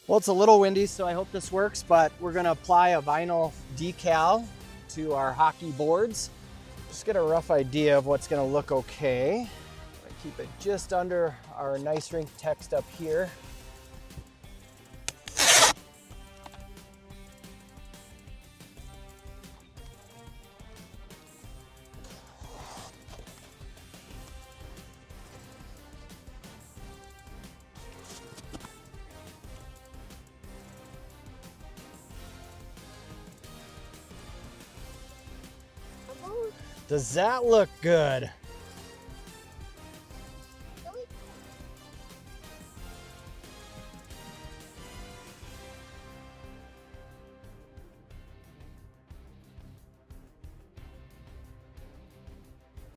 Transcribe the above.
Well, it's a little windy, so I hope this works, but we're gonna apply a vinyl decal to our hockey boards. Just get a rough idea of what's gonna look okay. Keep it just under our nice rink text up here. Does that look good?